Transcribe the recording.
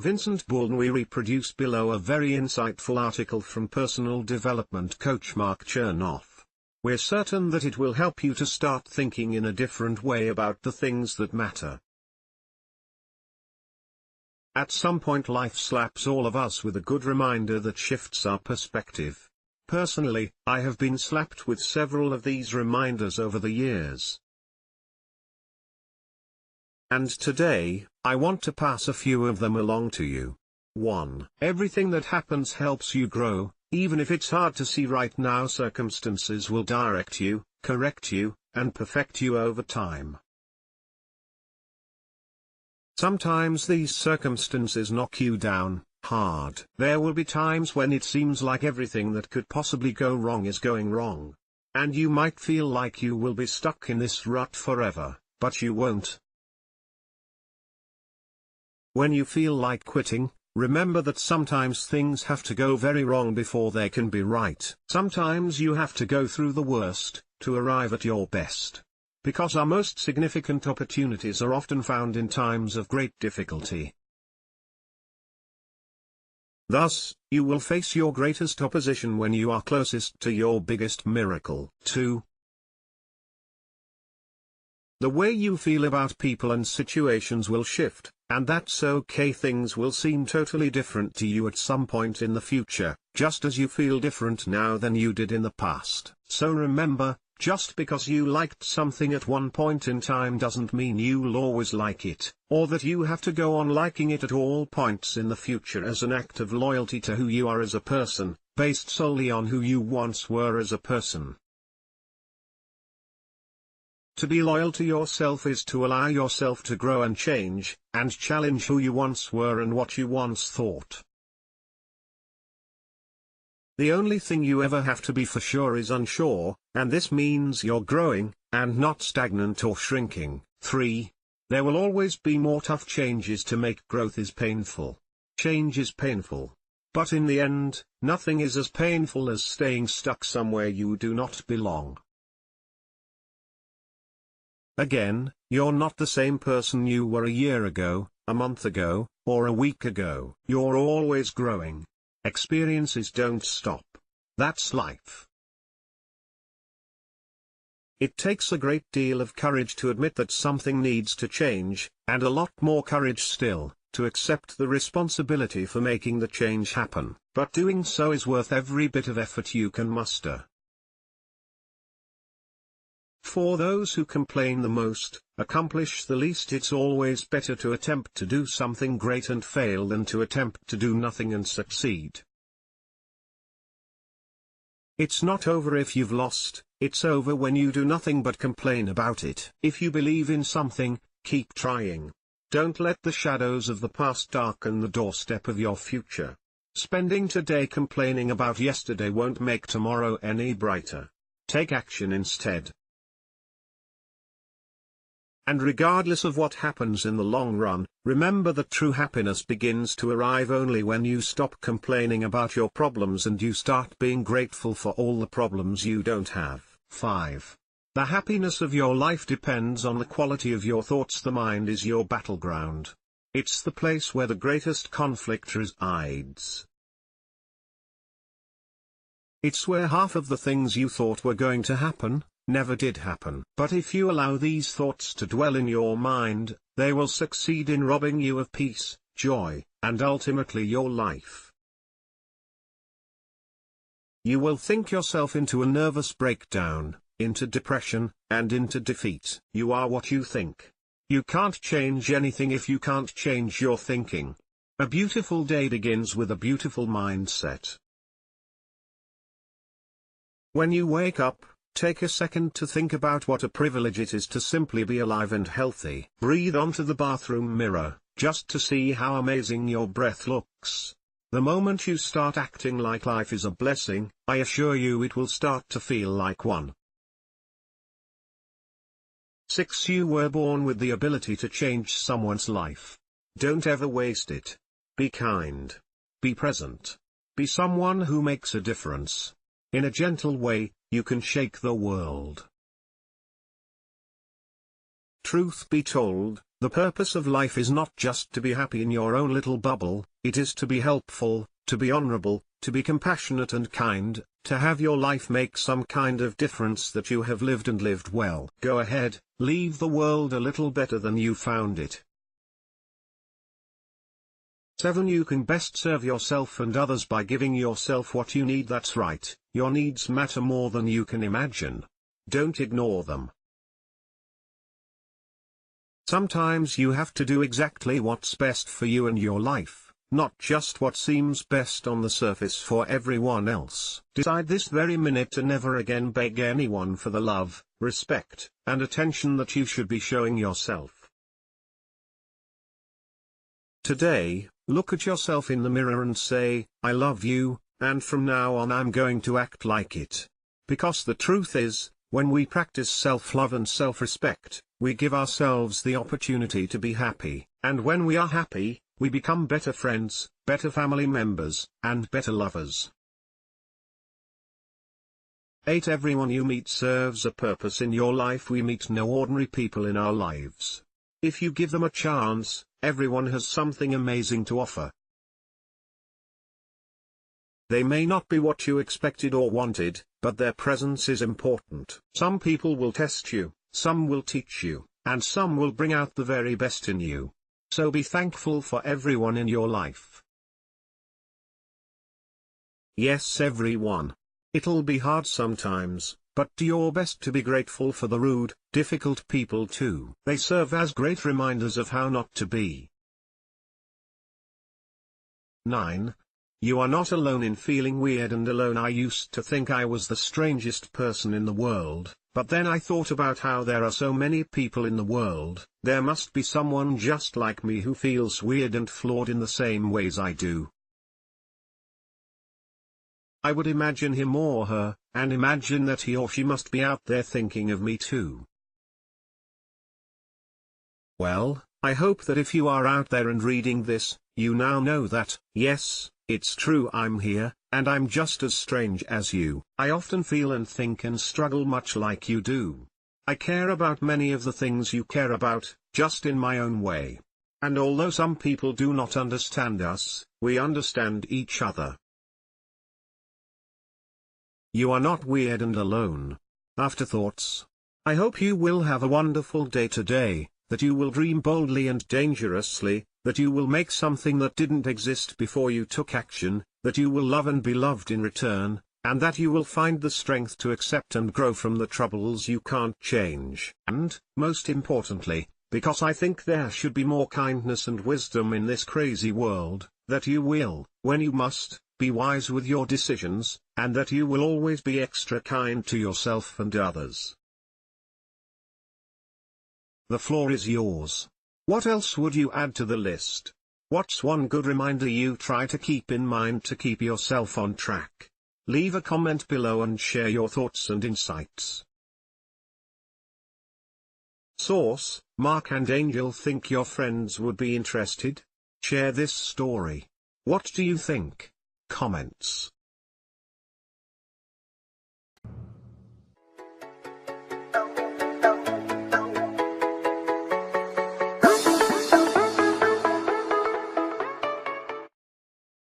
Vincent Baldwin. We reproduce below a very insightful article from personal development coach Mark Chernoff. We're certain that it will help you to start thinking in a different way about the things that matter. At some point life slaps all of us with a good reminder that shifts our perspective. Personally, I have been slapped with several of these reminders over the years. And today, I want to pass a few of them along to you. 1. Everything that happens helps you grow, even if it's hard to see right now. Circumstances will direct you, correct you, and perfect you over time. Sometimes these circumstances knock you down hard. There will be times when it seems like everything that could possibly go wrong is going wrong. And you might feel like you will be stuck in this rut forever, but you won't. When you feel like quitting, remember that sometimes things have to go very wrong before they can be right. Sometimes you have to go through the worst, to arrive at your best. Because our most significant opportunities are often found in times of great difficulty. Thus, you will face your greatest opposition when you are closest to your biggest miracle. 2. The way you feel about people and situations will shift, and that's okay. Things will seem totally different to you at some point in the future, just as you feel different now than you did in the past. So remember, just because you liked something at one point in time doesn't mean you'll always like it, or that you have to go on liking it at all points in the future as an act of loyalty to who you are as a person, based solely on who you once were as a person. To be loyal to yourself is to allow yourself to grow and change, and challenge who you once were and what you once thought. The only thing you ever have to be for sure is unsure, and this means you're growing, and not stagnant or shrinking. 3. There will always be more tough changes to make. Growth is painful. Change is painful. But in the end, nothing is as painful as staying stuck somewhere you do not belong. Again, you're not the same person you were a year ago, a month ago, or a week ago. You're always growing. Experiences don't stop. That's life. It takes a great deal of courage to admit that something needs to change, and a lot more courage still, to accept the responsibility for making the change happen. But doing so is worth every bit of effort you can muster. For those who complain the most, accomplish the least. It's always better to attempt to do something great and fail than to attempt to do nothing and succeed. It's not over if you've lost, it's over when you do nothing but complain about it. If you believe in something, keep trying. Don't let the shadows of the past darken the doorstep of your future. Spending today complaining about yesterday won't make tomorrow any brighter. Take action instead. And regardless of what happens in the long run, remember that true happiness begins to arrive only when you stop complaining about your problems and you start being grateful for all the problems you don't have. 5. The happiness of your life depends on the quality of your thoughts. The mind is your battleground. It's the place where the greatest conflict resides. It's where half of the things you thought were going to happen never did happen. But if you allow these thoughts to dwell in your mind, they will succeed in robbing you of peace, joy, and ultimately your life. You will think yourself into a nervous breakdown, into depression, and into defeat. You are what you think. You can't change anything if you can't change your thinking. A beautiful day begins with a beautiful mindset. When you wake up, take a second to think about what a privilege it is to simply be alive and healthy. Breathe onto the bathroom mirror, just to see how amazing your breath looks. The moment you start acting like life is a blessing, I assure you it will start to feel like one. 6. You were born with the ability to change someone's life. Don't ever waste it. Be kind. Be present. Be someone who makes a difference. In a gentle way, you can shake the world. Truth be told, The purpose of life is not just to be happy in your own little bubble, it is to be helpful, to be honorable, to be compassionate and kind, to have your life make some kind of difference that you have lived and lived well. Go ahead, leave the world a little better than you found it. 7. You can best serve yourself and others by giving yourself what you need. That's right, your needs matter more than you can imagine. Don't ignore them. Sometimes you have to do exactly what's best for you and your life, not just what seems best on the surface for everyone else. Decide this very minute to never again beg anyone for the love, respect, and attention that you should be showing yourself. Today, look at yourself in the mirror and say, I love you, and from now on I'm going to act like it. Because the truth is, when we practice self-love and self-respect, we give ourselves the opportunity to be happy, and when we are happy, we become better friends, better family members, and better lovers. 8. Everyone you meet serves a purpose in your life. We meet no ordinary people in our lives. If you give them a chance, everyone has something amazing to offer. They may not be what you expected or wanted, but their presence is important. Some people will test you, some will teach you, and some will bring out the very best in you. So be thankful for everyone in your life. Yes, everyone. It'll be hard sometimes, but do your best to be grateful for the rude, difficult people too. They serve as great reminders of how not to be. 9. You are not alone in feeling weird and alone. I used to think I was the strangest person in the world, but then I thought about how there are so many people in the world. There must be someone just like me who feels weird and flawed in the same ways I do. I would imagine him or her, and imagine that he or she must be out there thinking of me too. Well, I hope that if you are out there and reading this, you now know that, yes, it's true, I'm here, and I'm just as strange as you. I often feel and think and struggle much like you do. I care about many of the things you care about, just in my own way. And although some people do not understand us, we understand each other. You are not weird and alone. Afterthoughts. I hope you will have a wonderful day today, that you will dream boldly and dangerously, that you will make something that didn't exist before you took action, that you will love and be loved in return, and that you will find the strength to accept and grow from the troubles you can't change. And, most importantly, because I think there should be more kindness and wisdom in this crazy world, that you will, when you must, be wise with your decisions, and that you will always be extra kind to yourself and others. The floor is yours. What else would you add to the list? What's one good reminder you try to keep in mind to keep yourself on track? Leave a comment below and share your thoughts and insights. Source: Mark and Angel. Think your friends would be interested? Share this story. What do you think? Comments.